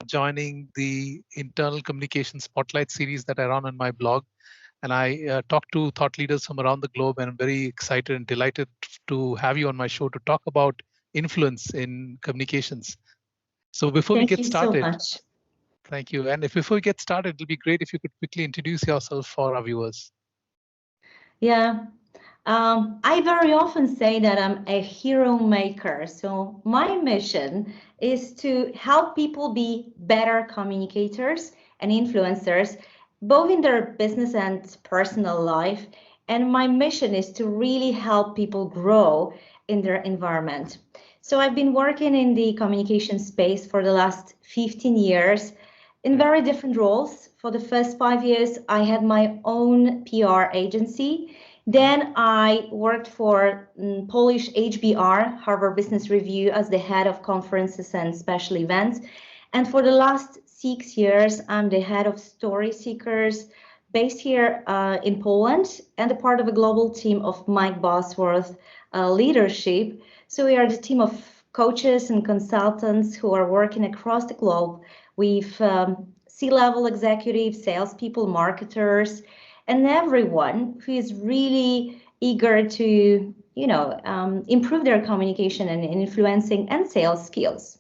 joining the internal communication spotlight series that I run on my blog. And I talk to thought leaders from around the globe, and I'm very excited and delighted to have you on my show to talk about influence in communications. So before we Thank get you so started, much. thank you. And if before we get started, it'll be great if you could quickly introduce yourself for our viewers. Yeah, I very often say that I'm a hero maker. So my mission is to help people be better communicators and influencers, both in their business and personal life. And my mission is to really help people grow in their environment. So I've been working in the communication space for the last 15 years in very different roles. For the first 5 years, I had my own PR agency. Then I worked for Polish HBR, Harvard Business Review, as the head of conferences and special events. And for the last 6 years, I'm the head of Story Seekers, based here in Poland, and a part of a global team of Mike Bosworth leadership. So we are the team of coaches and consultants who are working across the globe with C-level executives, salespeople, marketers, and everyone who is really eager to, improve their communication and influencing and sales skills.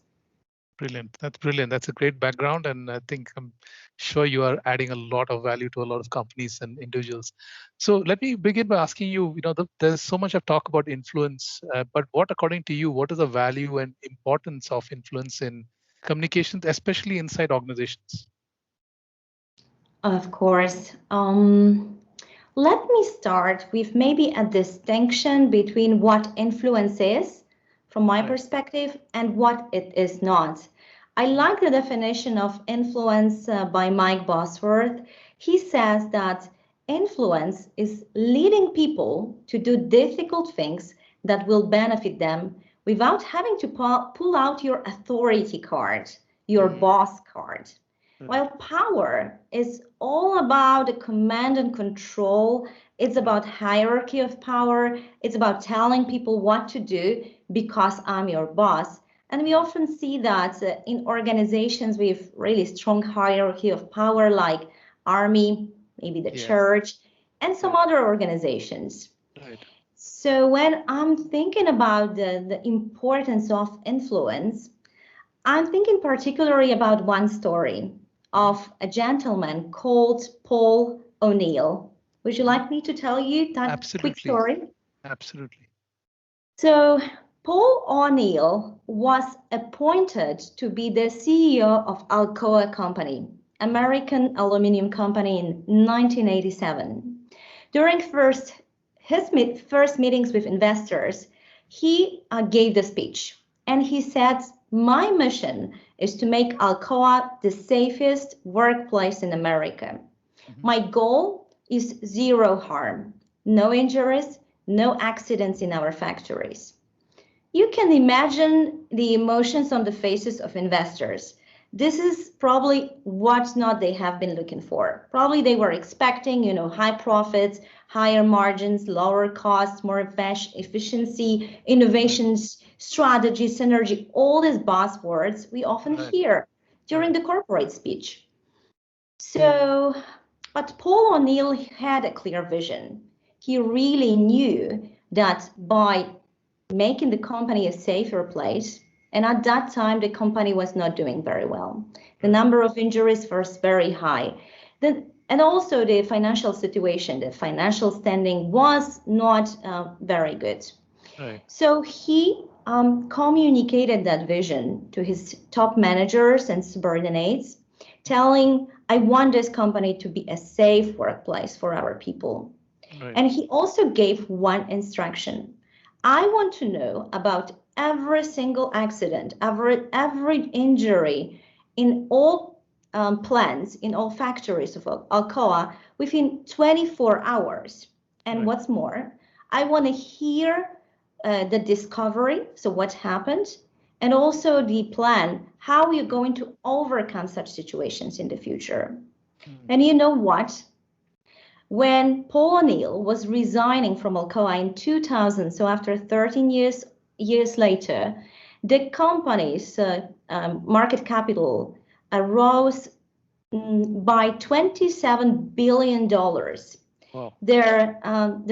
Brilliant. That's brilliant. That's a great background. And I think I'm sure you are adding a lot of value to a lot of companies and individuals. So let me begin by asking you, there's so much of talk about influence, but what, according to you, what is the value and importance of influence in communications, especially inside organizations? Of course. Let me start with maybe a distinction between what influence is, from my perspective, and what it is not. I like the definition of influence by Mike Bosworth. He says that influence is leading people to do difficult things that will benefit them without having to pull out your authority card, your boss card. While power is all about the command and control, it's about hierarchy of power, it's about telling people what to do because I'm your boss. And we often see that in organizations with really strong hierarchy of power, like army, maybe the church, and some other organizations. Right. So when I'm thinking about the importance of influence, I'm thinking particularly about one story of a gentleman called Paul O'Neill. Would you like me to tell you that quick story? Absolutely. So Paul O'Neill was appointed to be the CEO of Alcoa Company, American aluminum company, in 1987. During his first meetings with investors, he gave the speech, and he said, "My mission is to make Alcoa the safest workplace in America. My goal is zero harm, no injuries, no accidents in our factories." You can imagine the emotions on the faces of investors. This is probably what not they have been looking for. Probably they were expecting, high profits, higher margins, lower costs, more efficiency, innovations, strategy, synergy, all these buzzwords we often hear during the corporate speech. So, but Paul O'Neill had a clear vision. He really knew that by making the company a safer place, and at that time, the company was not doing very well. The number of injuries was very high. And also the financial situation, the financial standing was not very good. Right. So he communicated that vision to his top managers and subordinates, telling, "I want this company to be a safe workplace for our people." Right. And he also gave one instruction. "I want to know about every single accident, every injury in all plants, in all factories of Alcoa within 24 hours. And what's more, I want to hear the discovery, so what happened, and also the plan, how you're going to overcome such situations in the future." And you know what? When Paul O'Neill was resigning from Alcoa in 2000, so after 13 years later, the company's market capital rose by $27 billion. Wow. Their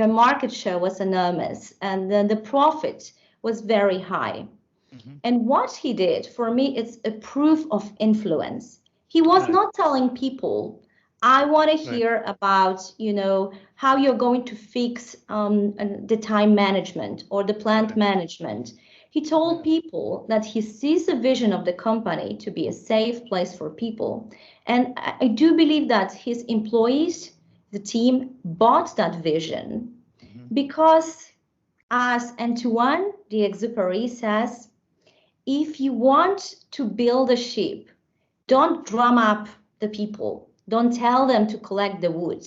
market share was enormous, and the profit was very high. And what he did, for me, it's a proof of influence. He was not telling people, I want to hear about, how you're going to fix the time management or the plant management. He told people that he sees the vision of the company to be a safe place for people. And I do believe that his employees, the team, bought that vision because, as Antoine de Exupéry says, if you want to build a ship, don't drum up the people. Don't tell them to collect the wood.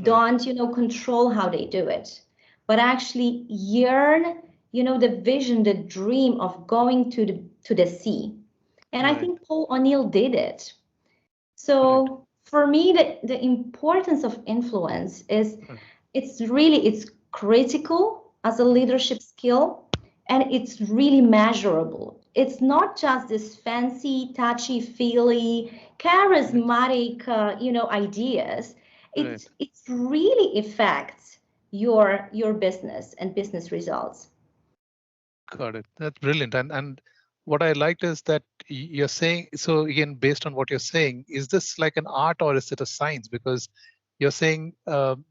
Don't, control how they do it. But actually yearn, the vision, the dream of going to the sea. And I think Paul O'Neill did it. So for me, the importance of influence is it's critical as a leadership skill, and it's really measurable. It's not just this fancy, touchy-feely, charismatic, ideas. It really affects your business and business results. Got it. That's brilliant. And what I liked is that you're saying, so again, based on what you're saying, is this like an art or is it a science? Because you're saying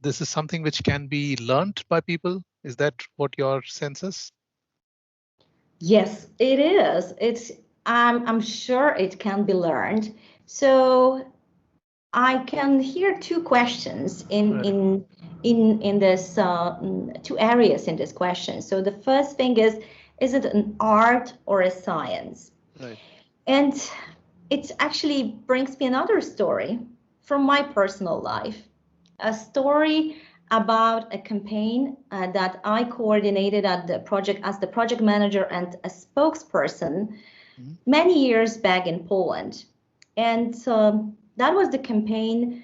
this is something which can be learned by people. Is that what your sense is? Yes, it is. I'm sure it can be learned. So I can hear two questions in this two areas in this question. So the first thing is it an art or a science? And it actually brings me another story from my personal life, a story about a campaign that I coordinated at the project as the project manager and a spokesperson many years back in Poland. And that was the campaign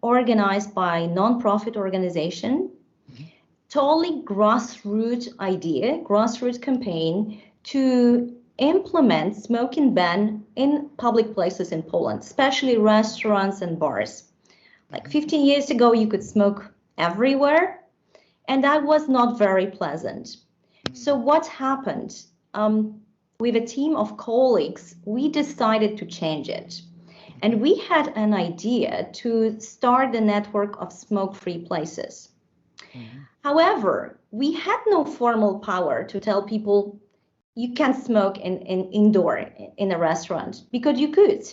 organized by a nonprofit organization, totally grassroots campaign to implement smoking ban in public places in Poland, especially restaurants and bars. Like 15 years ago, you could smoke everywhere, and that was not very pleasant. So what happened? With a team of colleagues, we decided to change it. And we had an idea to start a network of smoke-free places. However, we had no formal power to tell people you can't smoke indoor in a restaurant, because you could.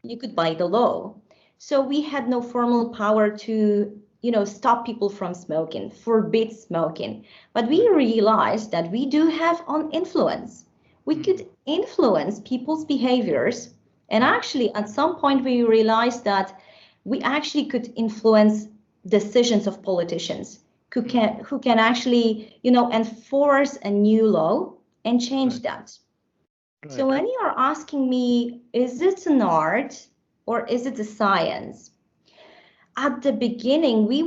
You could by the law. So we had no formal power to, stop people from smoking, forbid smoking. But we realized that we do have an influence. We could influence people's behaviors. And actually, at some point, we realized that we actually could influence decisions of politicians who can actually, enforce a new law and change that. So when you're asking me, is it an art or is it a science? At the beginning, we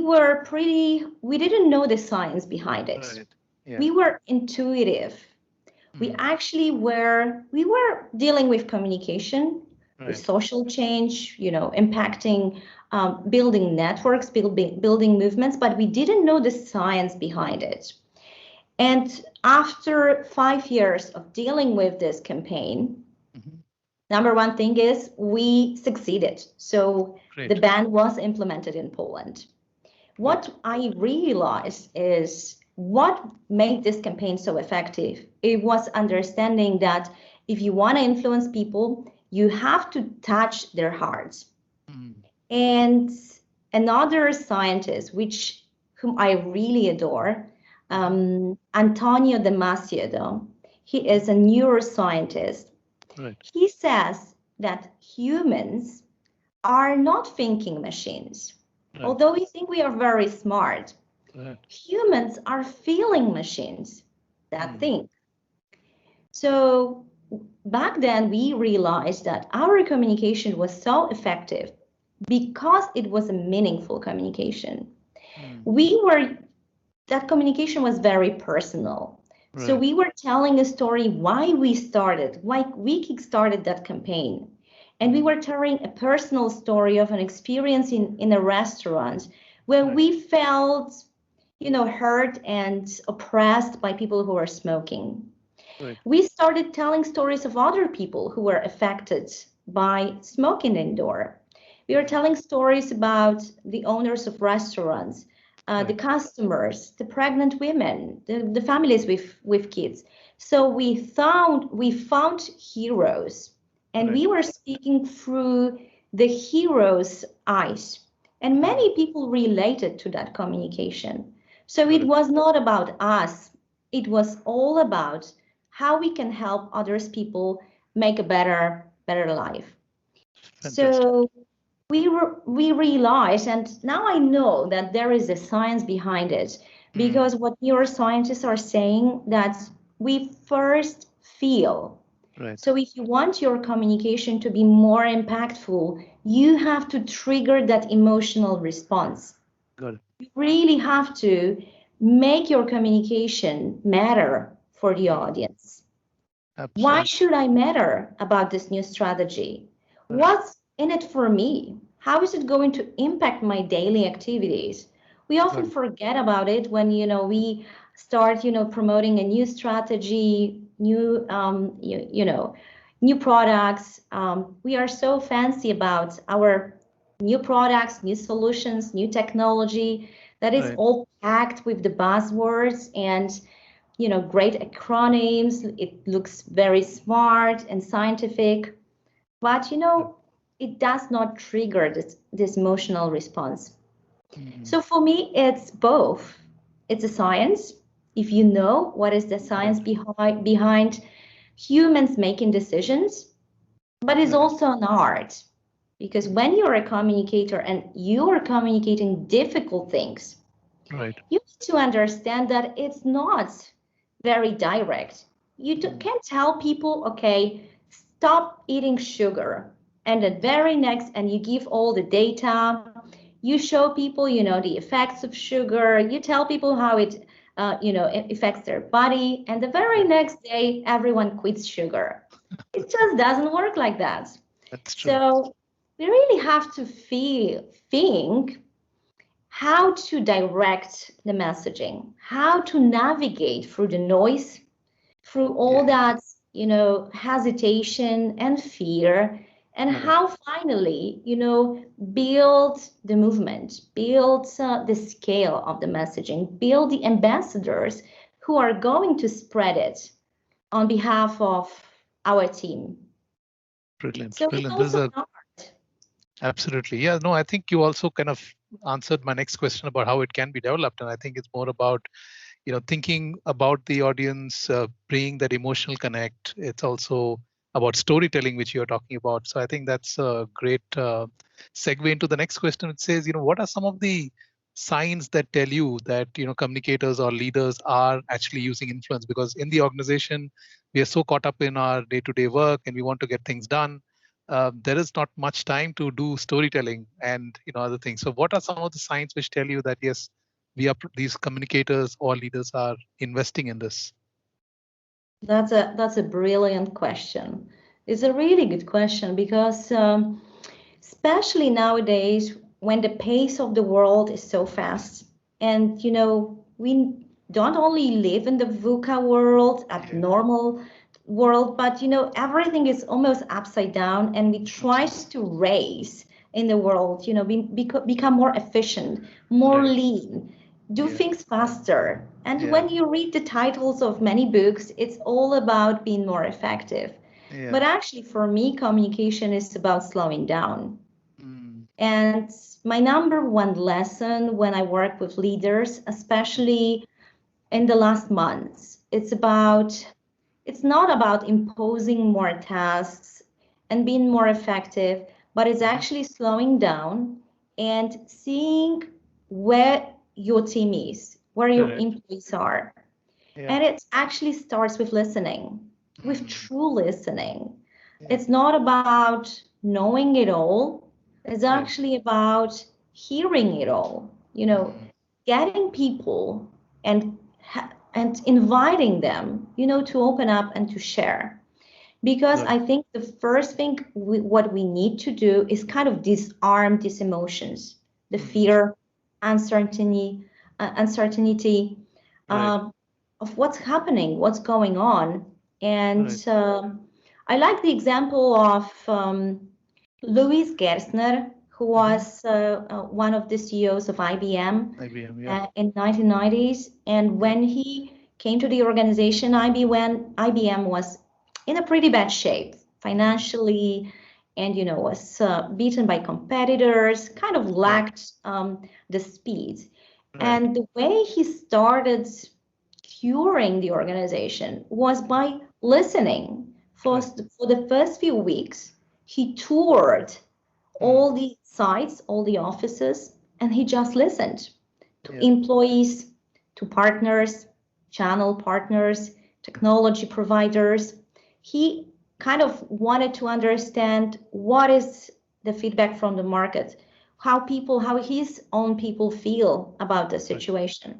didn't know the science behind it. We were intuitive. We actually we were dealing with communication, with social change, impacting, building networks, building movements, but we didn't know the science behind it. And after 5 years of dealing with this campaign, number one thing is we succeeded. So the ban was implemented in Poland. What I realized is what made this campaign so effective. It was understanding that if you want to influence people, you have to touch their hearts. And another scientist, whom I really adore, Antonio Damasio, he is a neuroscientist. He says that humans are not thinking machines. Although we think we are very smart, humans are feeling machines that think. So back then we realized that our communication was so effective because it was a meaningful communication. That communication was very personal. So we were telling a story why we kickstarted that campaign. And we were telling a personal story of an experience in a restaurant where we felt, hurt and oppressed by people who were smoking. Right. We started telling stories of other people who were affected by smoking indoor. We were telling stories about the owners of restaurants, the Right. customers, the pregnant women, the families with kids. So we found heroes, and Right. we were speaking through the heroes' eyes. And many people related to that communication. So Got it it. was not about us. It was all about how we can help others people make a better life. Fantastic. So we realized, and now I know that there is a science behind it, because what neuroscientists are saying that we first feel. Right. So if you want your communication to be more impactful, you have to trigger that emotional response. Got it. You really have to make your communication matter for the audience. Why Absolutely. should I matter about this new strategy? Right. What's in it for me? How is it going to impact my daily activities? We Got often it. forget about it when we start promoting a new strategy, new products. We are so fancy about our new products, new solutions, new technology that is Right. all packed with the buzzwords and great acronyms. It looks very smart and scientific, but Right. it does not trigger this emotional response. Mm. So for me, it's both. It's a science. If you know what is the science Right. behind humans making decisions, but it's Right. also an art. Because when you're a communicator and you're communicating difficult things, Right. you need to understand that it's not very direct. You can't tell people, okay, stop eating sugar. And the very next, and you give all the data, you show people, the effects of sugar, you tell people how it affects their body. And the very Right. next day, everyone quits sugar. It just doesn't work like that. That's true. So we really have to think how to direct the messaging, how to navigate through the noise, through all Yeah. that, hesitation and fear, and Got it. how finally, build the movement, build the scale of the messaging, build the ambassadors who are going to spread it on behalf of our team. Brilliant. So it's Brilliant. This is also a an art. absolutely. Yeah. No, I think you also kind of answered my next question about how it can be developed, and I think it's more about thinking about the audience, bringing that emotional connect. It's also about storytelling, which you're talking about. So I think that's a great segue into the next question. It says, what are some of the signs that tell you that communicators or leaders are actually using influence? Because in the organization we are so caught up in our day-to-day work and we want to get things done. There is not much time to do storytelling and other things. So what are some of the signs which tell you that yes, these communicators or leaders are investing in this? That's a brilliant question. It's a really good question because especially nowadays when the pace of the world is so fast, and we don't only live in the VUCA world, Yeah, abnormal world, but everything is almost upside down, and we try absolutely. to race in the world, become more efficient, more Right. lean, do Yeah. things faster. And Yeah. when you read the titles of many books, it's all about being more effective. Yeah. But actually, for me, communication is about slowing down. Mm. And my number one lesson when I work with leaders, especially in the last months, it's not about imposing more tasks and being more effective, but it's Mm-hmm. actually slowing down and seeing where your team is, where your Correct. employees are. Yeah. And it actually starts with listening, with Mm. true listening. Yeah. It's not about knowing it all, it's Right. actually about hearing it all, Mm. getting people and inviting them, to open up and to share. because Right. I think the first thing what we need to do is kind of disarm these emotions, the Mm. fear, uncertainty Right. um, of what's happening, what's going on. And Right. I like the example of Louis Gerstner, who Mm-hmm. was one of the CEOs of IBM IBM. Yeah. in 1990s. And Yeah. when he came to the organization, IBM was in a pretty bad shape Mm. financially, and was beaten by competitors, kind of Right. lacked the speed. Right. And the way he started curing the organization was by listening. Right. For the first few weeks, he toured Mm. all the sites, all the offices, and he just listened to Yeah. employees, to partners, channel partners, technology providers. He kind of wanted to understand what is the feedback from the market, how his own people feel about the Right. situation.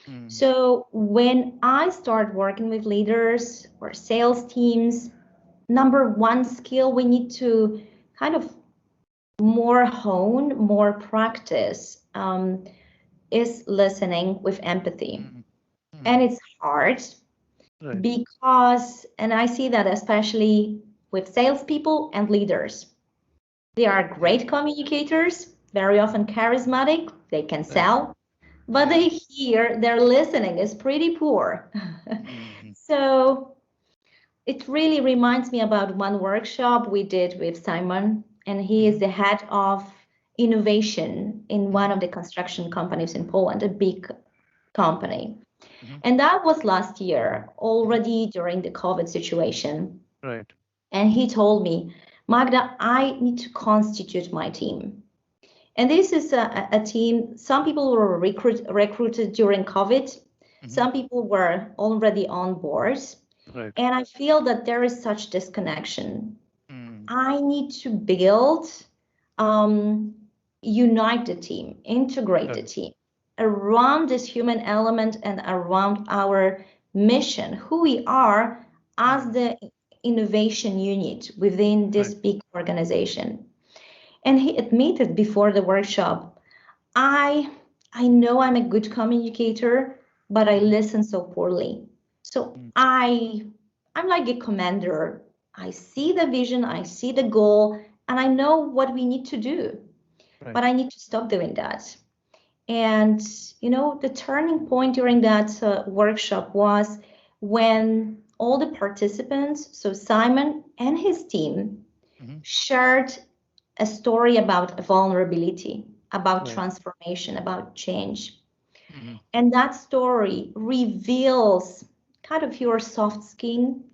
Mm. So when I start working with leaders or sales teams, number one skill we need to kind of more hone, more practice is listening with empathy. Mm. And Mm. it's hard Right. because, and I see that especially with salespeople and leaders, they are Yeah. great communicators, very often charismatic, they can Right. sell, but Yeah. they hear their listening is pretty poor. Mm. So it really reminds me about one workshop we did with Simon, and he is Mm-hmm. the head of innovation in one Mm-hmm. of the construction companies in Poland, a big company. Mm-hmm. And that was last year, Mm-hmm. already during the COVID situation. Right. And he told me, Magda, I need to constitute my team. And this is a team, some people were recruited during COVID, Mm-hmm. some people were already on board. Right. And I feel that there is such disconnection. Mm. I need to build, um, unite the team, integrate the Right. team around this human element and around our mission, who we are as Mm. the innovation unit within this Right. big organization. And he admitted before the workshop, I I know I'm a good communicator, but I Mm-hmm. listen so poorly. So Mm. I'm like a commander. I see the vision, I see the goal, and I know what we need to do, Right. but I need to stop doing that. And the turning point during that workshop was when all the participants, so Simon and his team, Mm-hmm. shared a story about vulnerability, about Right. transformation, about change. Mm-hmm. And that story reveals kind of your soft skin,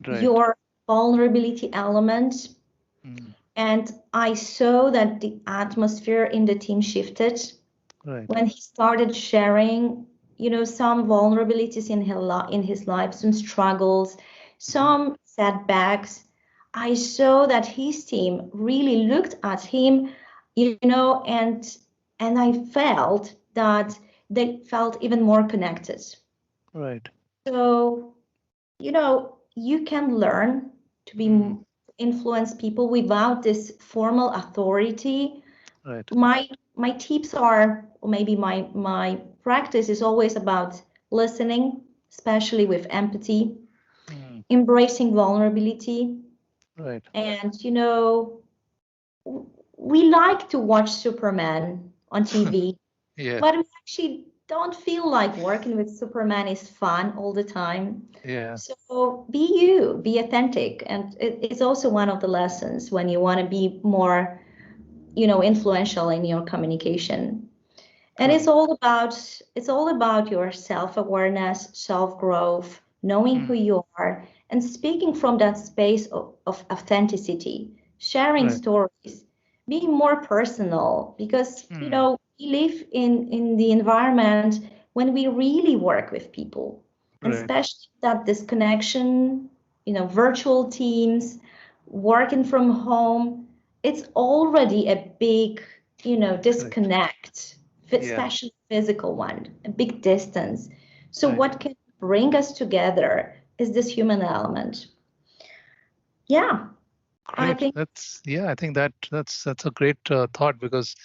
Right. your vulnerability element. Mm. And I saw that the atmosphere in the team shifted Right. when he started sharing, some vulnerabilities in his life, some struggles, Mm-hmm. some setbacks. I saw that his team really looked at him, and I felt that they felt even more connected. Right. So, you can learn to Mm. influence people without this formal authority. Right. My tips are, or maybe my practice is always about listening, especially with empathy, Mm. embracing vulnerability, Right. and we like to watch Superman on TV, Yeah. but we actually don't feel like working with Superman is fun all the time. Yeah. So be you, be authentic, and it's also one of the lessons when you want to be more, influential in your communication. And Correct. it's all about your self-awareness, self-growth, knowing who Mm. you are, and speaking from that space of authenticity, sharing Right. stories, being more personal, because Mm. we live in the environment when we really work with people, and Right. especially that disconnection, virtual teams, working from home, it's already a big, Correct. disconnect, Yeah. especially physical one, a big distance. So Right. what can bring us together is this human element. Yeah, I Great. think I think that's a great thought, because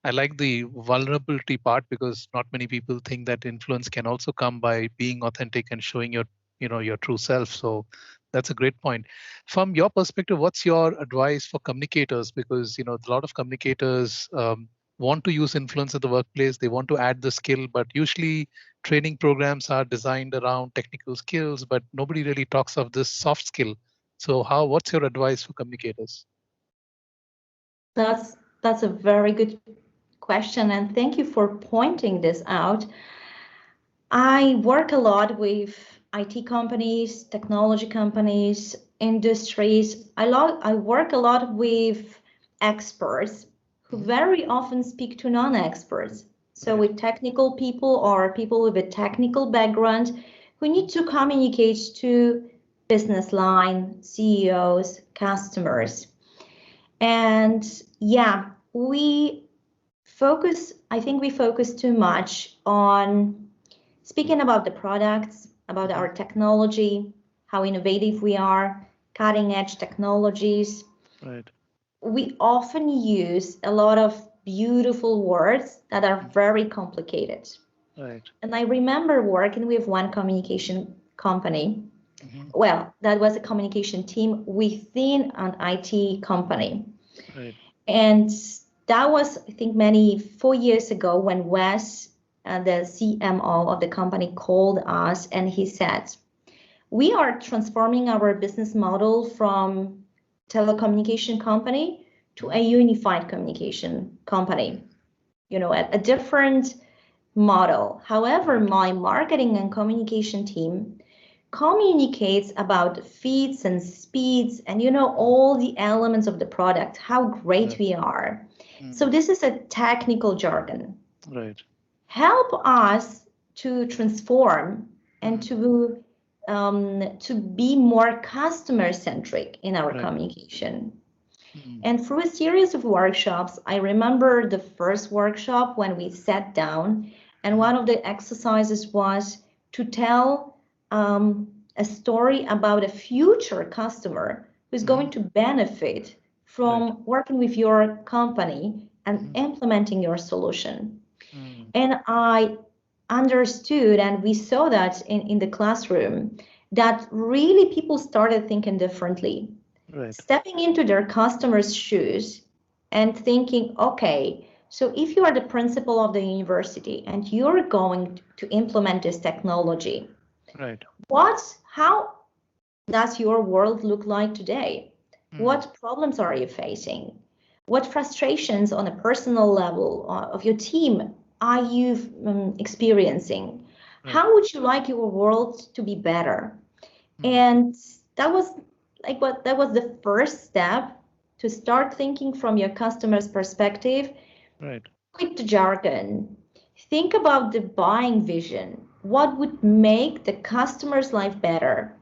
I like the vulnerability part, because not many people think that influence can also come by being authentic and showing your, your true self. So that's a great point. From your perspective, what's your advice for communicators? Because a lot of communicators want to use influence at the workplace. They want to add the skill, but usually training programs are designed around technical skills, but nobody really talks of this soft skill. So what's your advice for communicators? that's a very good question, and thank you for pointing this out. I work a lot with IT companies, technology companies, industries. I work a lot with experts who Mhm. very often speak to non-experts. So Right. with technical people or people with a technical background who need Mhm. to communicate to business line, CEOs, customers. And yeah, I think we focus too much on speaking about the products, about Mhm. our technology, how innovative we are, cutting edge technologies. Right. We often use a lot of beautiful words that are Mhm. very complicated. Right. And I remember working with one communication company. Mhm. Well, that was a communication team within an IT company. Right. And that was, I think, 4 years ago when Wes, the CMO of the company, called us and he said, we are transforming our business model from telecommunication company to a Mhm. unified communication company, a different model. However, Right. my marketing and communication team communicates about feeds and speeds and Mhm. all the elements of the product, how great Right. we are. So Mm. this is a technical jargon. Right. Help us to transform and Mhm. to be more customer centric in our Right. communication. Mm. And through a series of workshops, I remember the first workshop when we sat down, and Mhm. one of the exercises was to tell a story about a future customer who's Mhm. going to benefit Right. from working with your company and Mhm. implementing your solution. Mm. And I understood, and we saw that in the classroom, that really people started thinking differently, Right. stepping into their customers' shoes and thinking, okay, so if you are the principal of the university and you're going to implement this technology, Right. how does your world look like today? Mm. What problems are you facing? What frustrations on a personal level of your team are you experiencing? Right. How would you like your world to be better? Mm. And that was that was the first step to start thinking from your customer's perspective. Right. Quit the jargon. Think about the buying vision. What would make the customer's life better?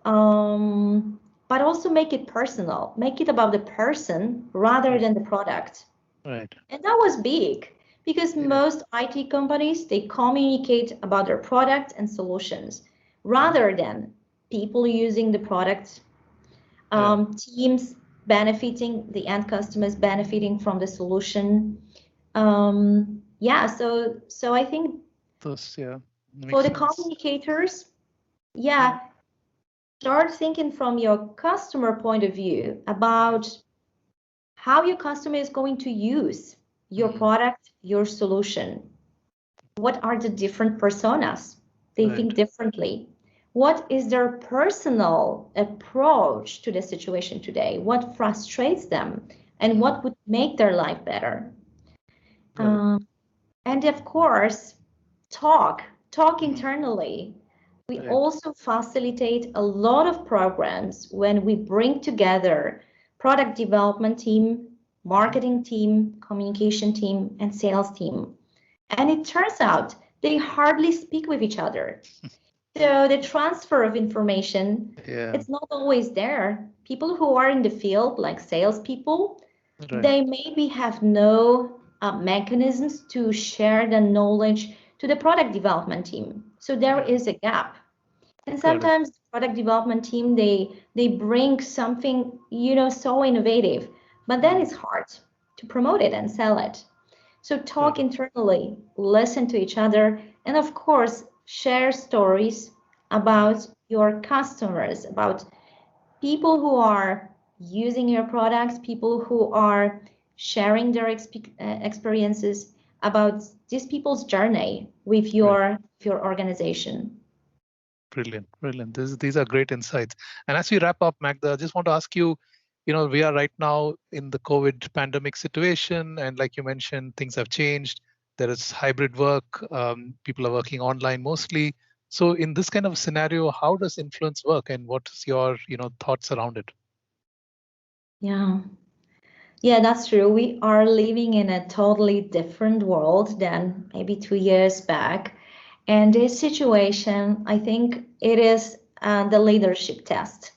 Mhm. But also make it personal. Make it about the person rather Right. than the product. Right. And that was big because Yeah. most IT companies, they communicate about their product and solutions Mhm. rather than people using the product, Yeah. teams benefiting, the end customers benefiting from the solution. Yeah, so I think Those. Yeah. for Makes the sense. communicators, Mhm. yeah, start thinking from your customer point of view Right. about how your customer is going to use your Mm. product, your solution. What are the different personas? They Right. think differently. What is their personal approach to the situation today? What frustrates them? And Mm. what would make their life better? Got it. Um, and of course, talk, talk Mhm. internally. We Right. also facilitate a lot of programs when we bring together product development team, Mhm. marketing team, communication team, and sales team. And it turns out they hardly speak with each other. So the transfer of information, Yeah. it's not always there. People who are in the field, like salespeople, Right. they maybe have no mechanisms to share the knowledge to the product development team. So there Yeah. is a gap. And Got it. sometimes product development team, they bring something, so innovative, but then Mm, it's hard to promote it and sell it. So got talk it. internally, listen to each other, and of course, share stories Mm, about your customers, about people who are using your products, people who are sharing their experiences, about these people's journey with right. your organization. Brilliant, brilliant. These are great insights. And as we wrap up, Magda, I just want to ask you, we are right now in the COVID pandemic situation, and like you mentioned, things have changed. There is hybrid work. People are working online mostly. So in this kind of scenario, how does influence work, and what is your, thoughts around it? Yeah. Yeah, that's true. We are living in a totally different world than maybe 2 years back. And this situation, I think it is the leadership test.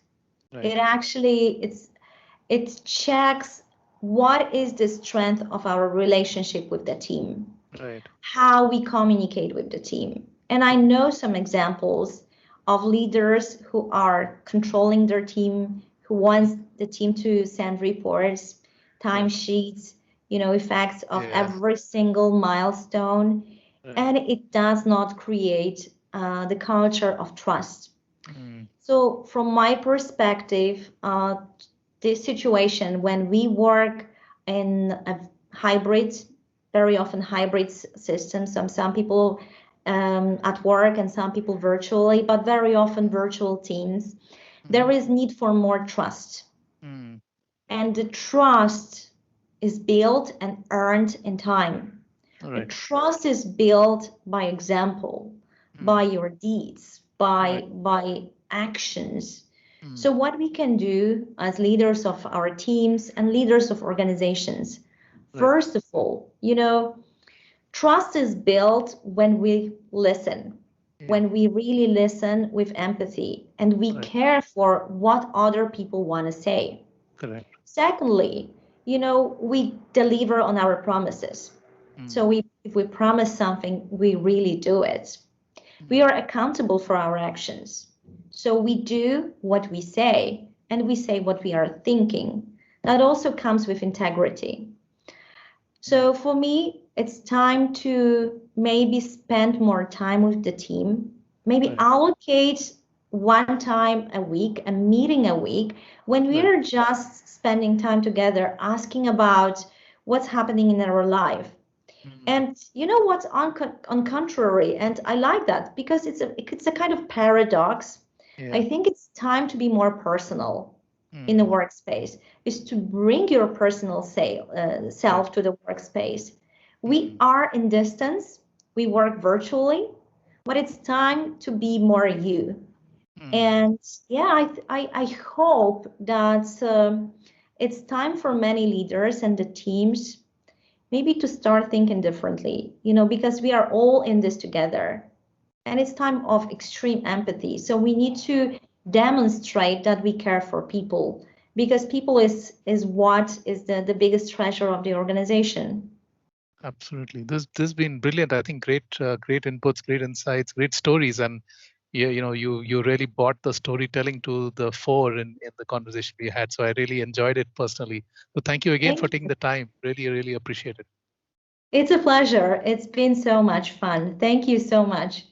It Right, actually it checks what is the strength of our relationship with the team, right, how we communicate with the team. And I know some examples of leaders who are controlling their team, who wants the team to send reports, right. timesheets, effects of Yeah, every single milestone, right. and it does not create the culture of trust. Mm, So, from my perspective, this situation when we work in a hybrid, very often hybrid system, some people at work and some people virtually, but very often virtual teams, there mhm, is need for more trust. mm, And the trust is built and earned in time. The right, trust is built by example, mm, by your deeds, right, by actions. mm, So what we can do as leaders of our teams and leaders of organizations, right, first of all, trust is built when we listen, yeah, when we really listen with empathy and we right, care for what other people want to say. correct. Secondly, we deliver on our promises. Mm, So if we promise something, we really do it. We mm, are accountable for our actions. So we do what we say and we say what we are thinking. That also comes with integrity. mm, So for me, it's time to maybe spend more time with the team, maybe right, allocate one time a week, a meeting a week, when right. we're just spending time together, asking about what's happening in our life. Mm, And you know what's on contrary, and I like that because it's a kind of paradox. I yeah. think it's time to be more personal in the Mm, workspace, is to bring your personal right. self to the workspace. We Mm, are in distance, we work virtually, but it's time to be more you. mm, And yeah, I hope that it's time for many leaders and the teams maybe to start thinking differently, because we are all in this together. And it's time of extreme empathy. So we need to demonstrate that we care for people because people is what is the biggest treasure of the organization. absolutely. This has been brilliant. I think great inputs, great insights, great stories, and yeah, you really brought the storytelling to the fore in the conversation we had. So I really enjoyed it personally. So thank you again for Thank taking you. the time. Really, really appreciate it. It's a pleasure. It's been so much fun. Thank you so much.